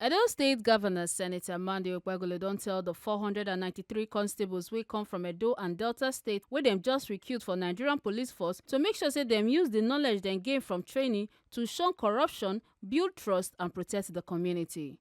Edo State Governor Senator Okpebholo don tell the 493 constables wey come from Edo and Delta State wey dem just recruit for Nigerian police force to make sure say dem use the knowledge dem gain from training to shun corruption, build trust and protect the community.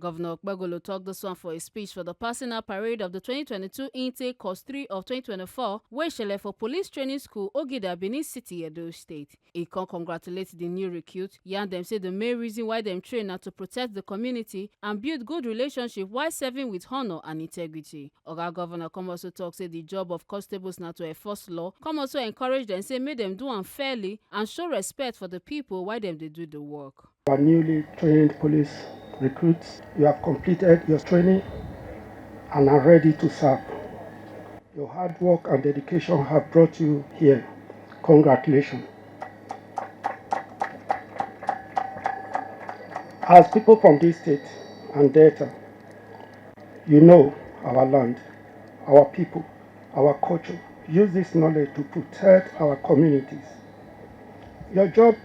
Governor Okpebholo talked this one for a speech for the passing out parade of the 2022 intake course 3 of 2024, wey shele for police training school Ogida, Benin City, Edo State. He congratulated the new recruit, yarn dem say the main reason why dem train na to protect the community and build good relationship while serving with honor and integrity. Oga Governor come also talk say the job of constables na to enforce law. Come also encourage dem say make dem do am fairly and show respect for the people while dem dey do the work. Our newly trained police recruits, you have completed your training and are ready to serve. Your hard work and dedication have brought you here. Congratulations. As people from this state and Delta, you know our land, our people, our culture. Use this knowledge to protect our communities. Your job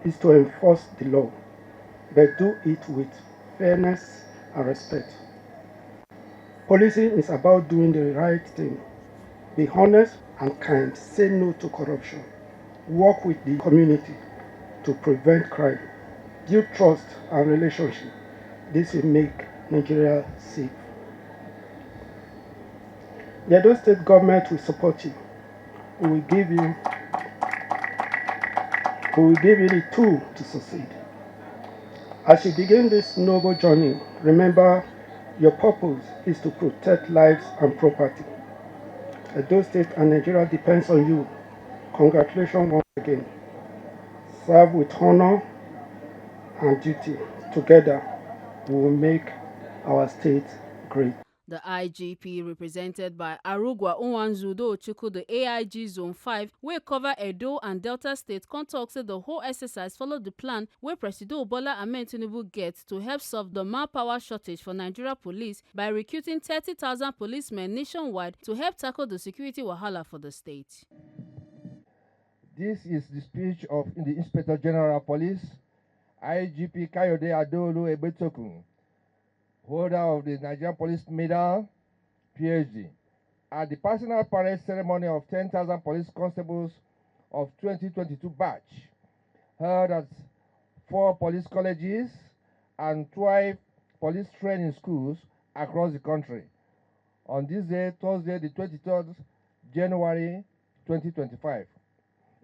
is to enforce the law, but do it with fairness and respect. Policing is about doing the right thing. Be honest and kind. Say no to corruption. Work with the community to prevent crime. Build trust and relationship. This will make Nigeria safe. The Edo State government will support you. We will give you the tool to succeed. As you begin this noble journey, remember your purpose is to protect lives and property. Edo State and Nigeria depends on you. Congratulations. again. Serve with honor and duty. Together, we will make our state great. The IGP, represented by Arugwa Nwanzudo Chukwu, the AIG Zone 5, wey cover Edo and Delta State, come tok say the whole exercise follow the plan wey Presido Bola Ahmed Tinubu get to help solve the manpower shortage for Nigeria police by recruiting 30,000 policemen nationwide to help tackle the security wahala for the state. This is the speech of the Inspector General of Police, IGP Kayode Adolu Egbetokun, holder of the Nigerian Police Medal, PhD, at the personal parade ceremony of 10,000 police constables of 2022 batch, held at 4 police colleges and 12 police training schools across the country on this day, Thursday, the 23rd January 2025.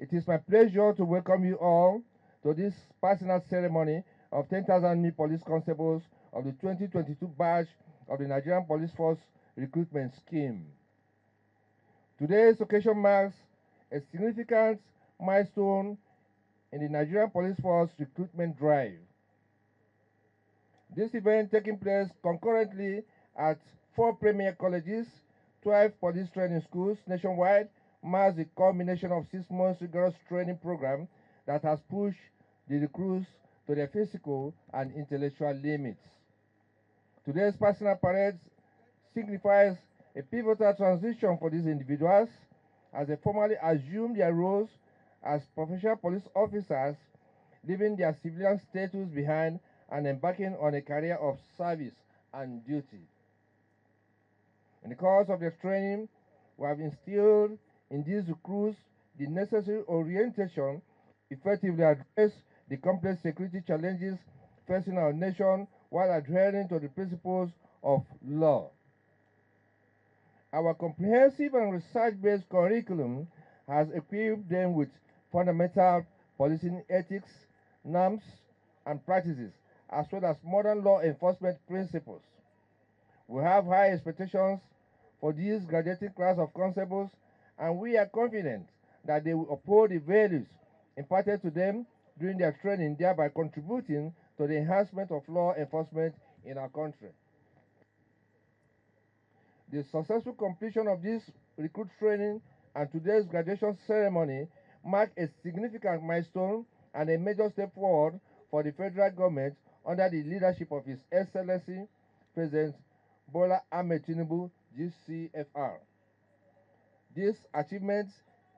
It is my pleasure to welcome you all to this personal ceremony of 10,000 new police constables of the 2022 batch of the Nigerian Police Force Recruitment Scheme. Today's occasion marks a significant milestone in the Nigerian Police Force recruitment drive. This event taking place concurrently at 4 premier colleges, 12 police training schools nationwide, marks the culmination of 6 months rigorous training program that has pushed the recruits to their physical and intellectual limits. Today's personal parade signifies a pivotal transition for these individuals as they formally assume their roles as professional police officers, leaving their civilian status behind and embarking on a career of service and duty. In the course of their training, we have instilled in these recruits the necessary orientation effectively address the complex security challenges facing our nation while adhering to the principles of law. Our comprehensive and research-based curriculum has equipped them with fundamental policing ethics, norms, and practices, as well as modern law enforcement principles. We have high expectations for this graduating class of constables, and we are confident that they will uphold the values imparted to them during their training, thereby contributing to the enhancement of law enforcement in our country. The successful completion of this recruit training and today's graduation ceremony mark a significant milestone and a major step forward for the federal government under the leadership of His Excellency President Bola Ahmed Tinubu, GCFR. This achievement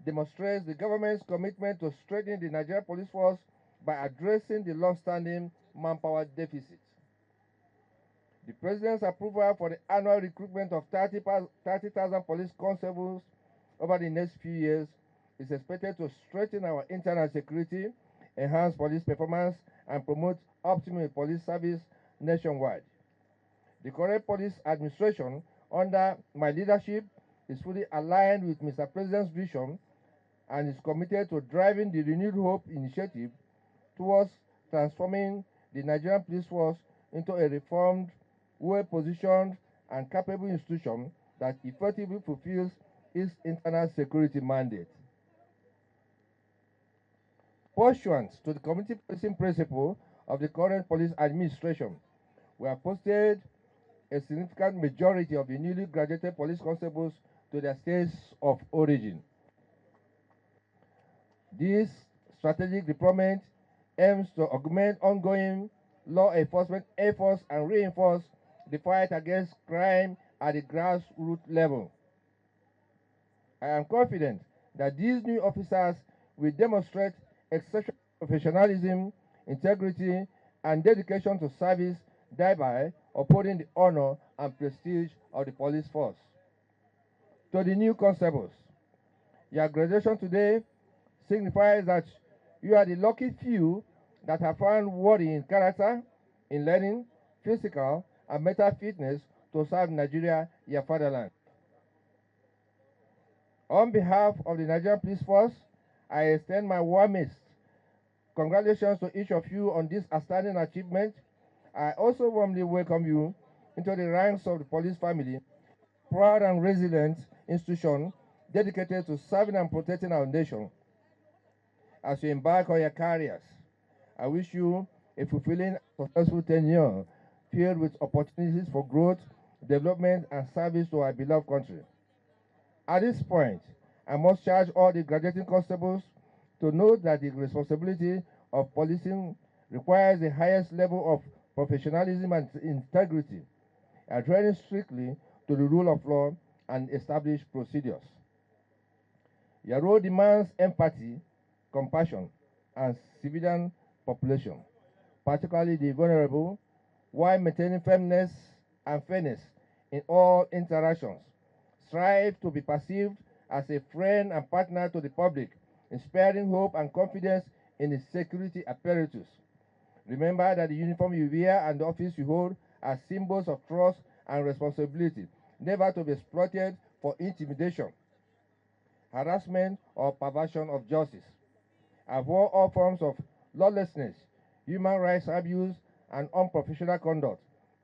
demonstrates the government's commitment to strengthening the Nigerian police force by addressing the long-standing manpower deficit. The President's approval for the annual recruitment of 30,000 police constables over the next few years is expected to strengthen our internal security, enhance police performance, and promote optimum police service nationwide. The current police administration, under my leadership, is fully aligned with Mr. President's vision and is committed to driving the Renewed Hope initiative towards transforming the Nigerian police force into a reformed, well-positioned, and capable institution that effectively fulfills its internal security mandate. Pursuant to the community policing principle of the current police administration, we have posted a significant majority of the newly graduated police constables to their states of origin. This strategic deployment aims to augment ongoing law enforcement efforts and reinforce the fight against crime at the grassroots level. I am confident that these new officers will demonstrate exceptional professionalism, integrity, and dedication to service, thereby upholding the honor and prestige of the police force. To the new constables, your graduation today signifies that you are the lucky few that have found worthy in character, in learning, physical, and mental fitness to serve Nigeria, your fatherland. On behalf of the Nigerian Police Force, I extend my warmest congratulations to each of you on this outstanding achievement. I also warmly welcome you into the ranks of the police family, proud and resilient institution dedicated to serving and protecting our nation. as you embark on your careers. I wish you a fulfilling, successful tenure filled with opportunities for growth, development, and service to our beloved country. At this point, I must charge all the graduating constables to note that the responsibility of policing requires the highest level of professionalism and integrity, adhering strictly to the rule of law and established procedures. Your role demands empathy, compassion, and civilian population, particularly the vulnerable, while maintaining firmness and fairness in all interactions. Strive to be perceived as a friend and partner to the public, inspiring hope and confidence in the security apparatus. Remember that the uniform you wear and the office you hold are symbols of trust and responsibility, never to be exploited for intimidation, harassment, or perversion of justice. Avoid all forms of lawlessness, human rights abuse, and unprofessional conduct.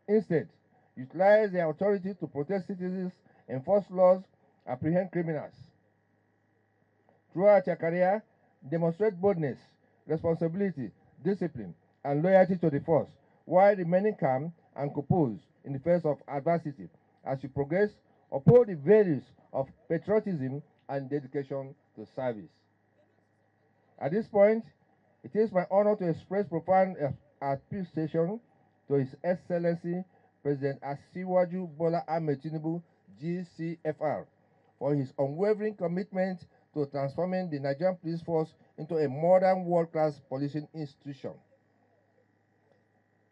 Instead, utilize their authority to protect citizens, enforce laws, apprehend criminals. Throughout your career, demonstrate boldness, responsibility, discipline, and loyalty to the force, while remaining calm and composed in the face of adversity. As you progress, uphold the values of patriotism and dedication to service. At this point, it is my honor to express profound appreciation to His Excellency President Asiwaju Bola Ahmed Tinubu, GCFR, for his unwavering commitment to transforming the Nigerian police force into a modern world-class policing institution.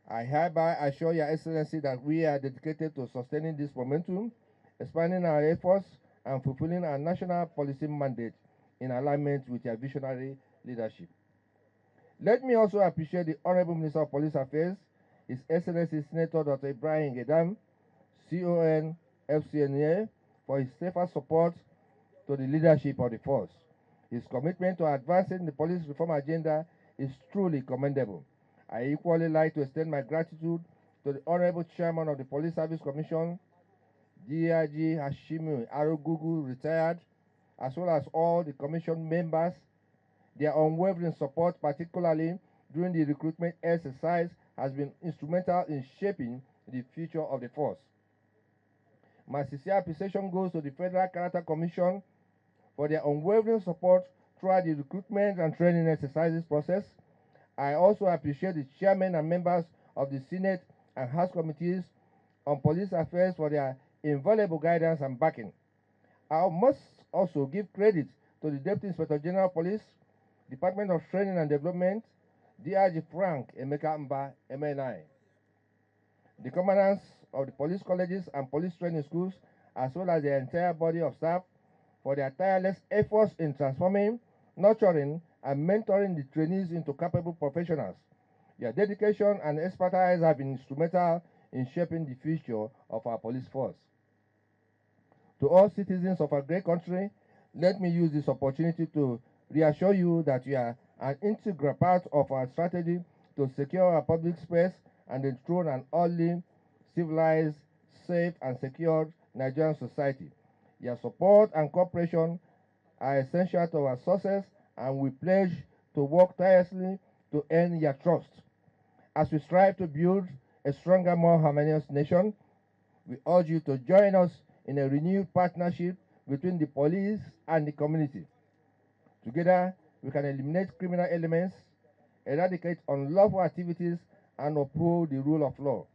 I hereby assure Your Excellency that we are dedicated to sustaining this momentum, expanding our efforts, and fulfilling our national policing mandate in alignment with your visionary leadership. Let me also appreciate the Honorable Minister of Police Affairs, His Excellency Senator Dr. Ibrahim Gedam, CON, FCNA, for his steadfast support to the leadership of the force. His commitment to advancing the police reform agenda is truly commendable. I equally like to extend my gratitude to the Honorable Chairman of the Police Service Commission, DIG Hashimu Arogugu, retired, as well as all the commission members. Their unwavering support, particularly during the recruitment exercise, has been instrumental in shaping the future of the force. My sincere appreciation goes to the Federal Character Commission for their unwavering support throughout the recruitment and training exercises process. I also appreciate the chairmen and members of the Senate and House Committees on Police Affairs for their invaluable guidance and backing. I must also give credit to the Deputy Inspector General of Police, Department of Training and Development, DIG Frank Emeka Mba, MNI, the commandants of the police colleges and police training schools, as well as the entire body of staff for their tireless efforts in transforming, nurturing, and mentoring the trainees into capable professionals. Your dedication and expertise have been instrumental in shaping the future of our police force. To all citizens of our great country, let me use this opportunity to reassure you that you are an integral part of our strategy to secure our public space and enthrone an orderly, civilized, safe, and secure Nigerian society. Your support and cooperation are essential to our success, and we pledge to work tirelessly to earn your trust. As we strive to build a stronger, more harmonious nation, we urge you to join us in a renewed partnership between the police and the community. Together, we can eliminate criminal elements, eradicate unlawful activities, and uphold the rule of law,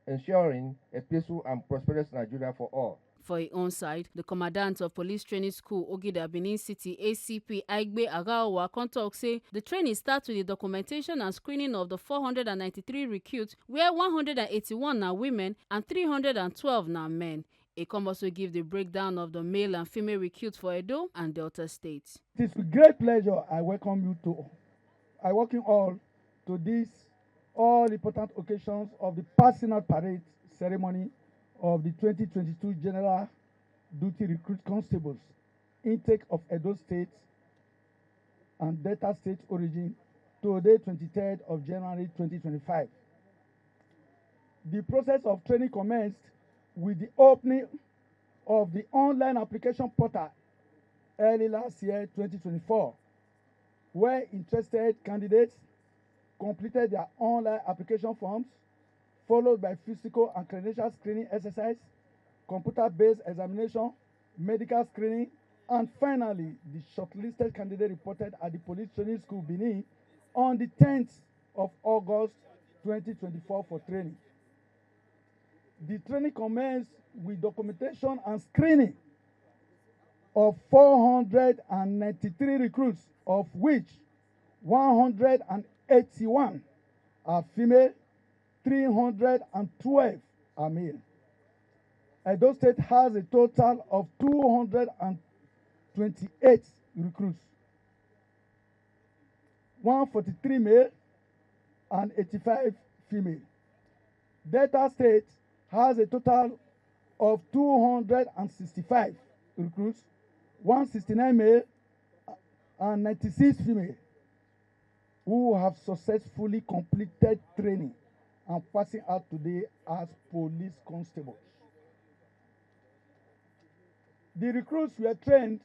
ensuring a peaceful and prosperous Nigeria for all. For his own side, the Commandant of Police Training School, Ogida, Benin City, ACP Aigbe Agaowa, talk say the training starts with the documentation and screening of the 493 recruits, where 181 are women and 312 are men. He come also give the breakdown of the male and female recruits for Edo and Delta states. It is with great pleasure I welcome you to. I welcome all to this all important occasions of the passing out parade ceremony of the 2022 General Duty Recruit Constables intake of Edo State and Delta State origin today, 23rd of January 2025. The process of training commenced with the opening of the online application portal early last year, 2024. where interested candidates completed their online application forms, followed by physical and credential screening exercise, computer-based examination, medical screening, and finally, the shortlisted candidate reported at the Police Training School, Benin, on the 10th of August 2024 for training. The training commenced with documentation and screening of 493 recruits, of which 181 are female, 312 are male. Edo State has a total of 228 recruits, 143 male and 85 female. Delta State has a total of 265 recruits, 169 male and 96 female, who have successfully completed training and passing out today as police constables. The recruits were trained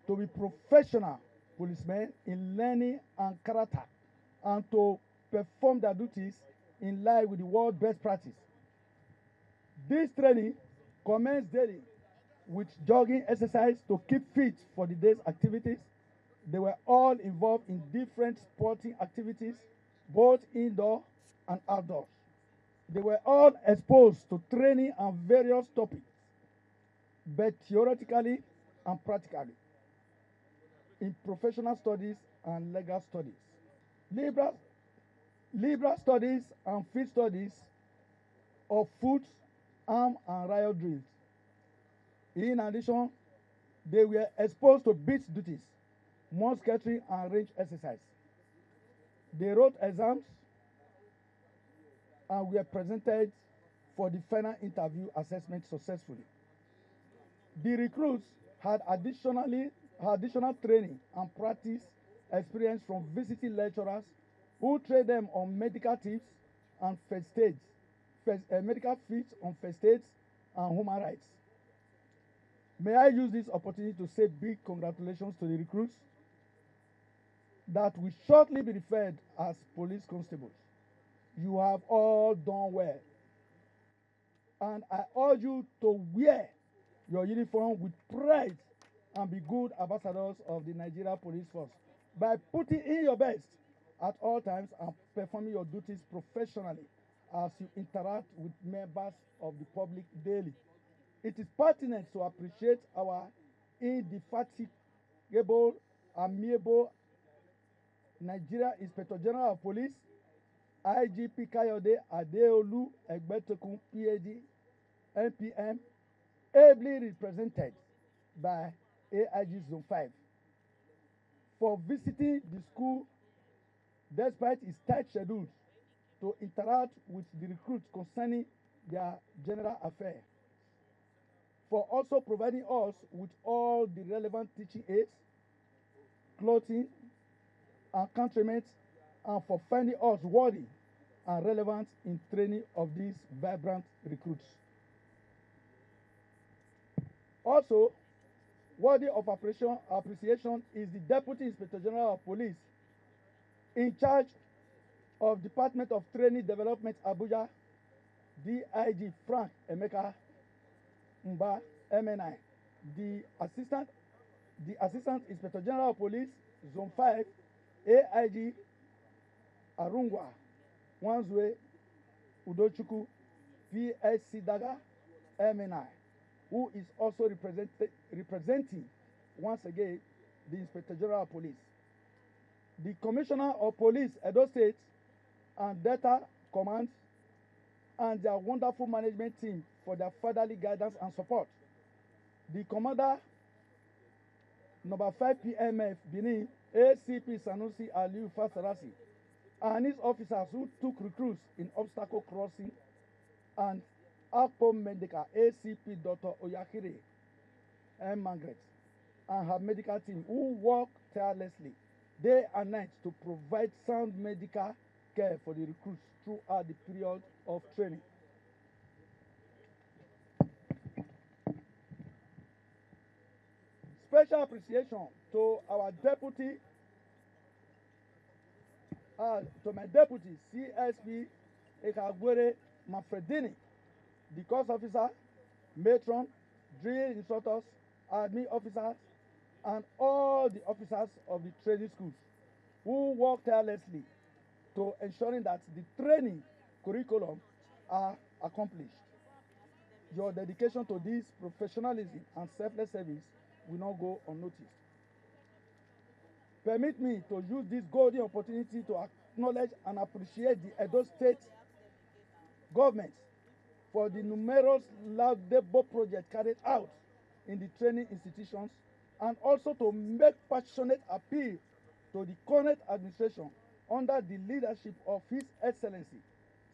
to be professional policemen in learning and character and to perform their duties in line with the world best practice. This training commenced daily with jogging exercise to keep fit for the day's activities. They were all involved in different sporting activities, both indoor and outdoors. They were all exposed to training on various topics, both theoretically and practically, in professional studies and legal studies. Liberal studies and field studies of foot, arm, and riot drills. In addition, they were exposed to beat duties, musketry, and range exercise. They wrote exams and were presented for the final interview assessment successfully. The recruits had additional training and practice experience from visiting lecturers who trained them on medical tips and medical feats on first aids and human rights. May I use this opportunity to say big congratulations to the recruits that will shortly be referred as police constables. You have all done well. And I urge you to wear your uniform with pride and be good ambassadors of the Nigeria Police Force by putting in your best at all times and performing your duties professionally as you interact with members of the public daily. It is pertinent to appreciate our indefatigable, amiable Nigeria Inspector General of Police, IGP Kayode Adeolu Egbetokun, PhD, NPM, ably represented by AIG Zone 5, for visiting the school despite its tight schedule to interact with the recruits concerning their general affairs, for also providing us with all the relevant teaching aids, clothing, and accoutrements, and for finding us worthy and relevant in training of these vibrant recruits. Also, worthy of appreciation is the Deputy Inspector General of Police in charge of Department of Training Development Abuja, DIG Frank Emeka Mba, MNI, the Assistant Inspector General of Police, Zone 5, AIG Arungwa, Wanzwe Udochukwu, PSC Daga, MNI, who is also representing once again the Inspector General of Police, the Commissioner of Police, Edo State, and Delta Command, and their wonderful management team for their fatherly guidance and support. The Commander, number 5 PMF, Benin, ACP Sanusi Aliu Fasarasi, and his officers who took recruits in obstacle crossing, and Akpo Mendeka, ACP Dr. Oyakire and Margaret, and her medical team who work tirelessly day and night to provide sound medical care for the recruits throughout the period of training. Special appreciation to our Deputy to my deputy, CSP Ekagwere Manfredini, the course officer, matron, drill instructors, admin officers, and all the officers of the training schools who work tirelessly to ensuring that the training curriculum are accomplished. Your dedication to this professionalism and selfless service will not go unnoticed. Permit me to use this golden opportunity to acknowledge and appreciate the Edo State government for the numerous laudable projects carried out in the training institutions, and also to make passionate appeal to the current administration under the leadership of His Excellency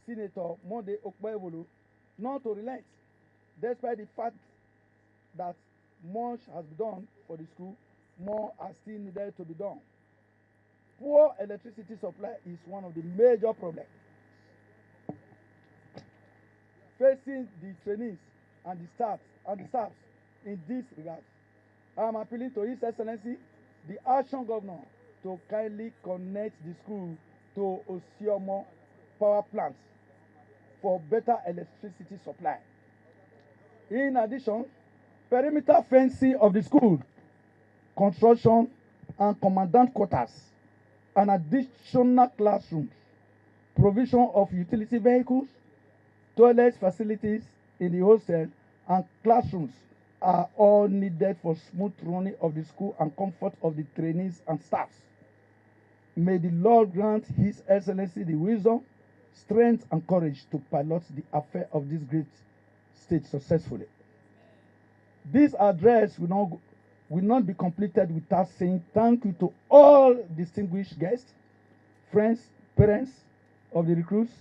Senator Monday Okpebholo not to relent, despite the fact that much has been done for the school, more are still needed to be done. Poor electricity supply is one of the major problems facing the trainees and the staffs in this regard. I am appealing to His Excellency, the Action Governor, to kindly connect the school to Osiomo power plants for better electricity supply. In addition, perimeter fencing of the school, construction and commandant quarters, and additional classrooms, provision of utility vehicles, toilet facilities in the hostel, and classrooms are all needed for smooth running of the school and comfort of the trainees and staffs. May the Lord grant His Excellency the wisdom, strength, and courage to pilot the affair of this great state successfully. This address will not be completed without saying thank you to all distinguished guests, friends, parents of the recruits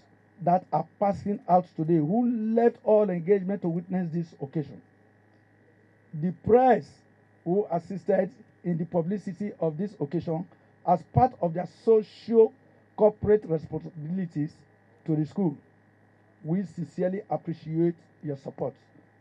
that are passing out today, who left all engagement to witness this occasion. The press who assisted in the publicity of this occasion as part of their socio-corporate responsibilities to the school. We sincerely appreciate your support,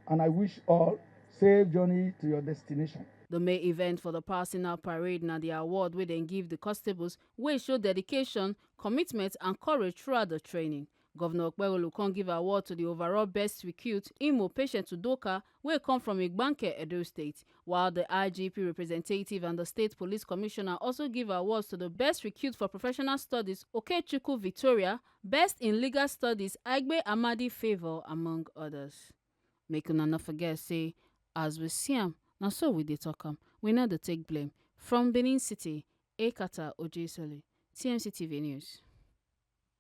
and I wish all safe journey to your destination. The main event for the passing out parade na the award wey dem give the constables wey show dedication, commitment and courage throughout the training. Governor Okpebholo come give award to the overall best recruit Imo Patient Udoka wey come from Igbanke, Edo State, while the IGP representative and the State Police Commissioner also give awards to the best recruit for professional studies Okechukwu Victoria, best in legal studies Aigbe Amadi Favour, among others. Make una no forget say as we see am, na so we dey talk am, we no dey take blame. From Benin City, Ekata Ojesole, TMC TV News.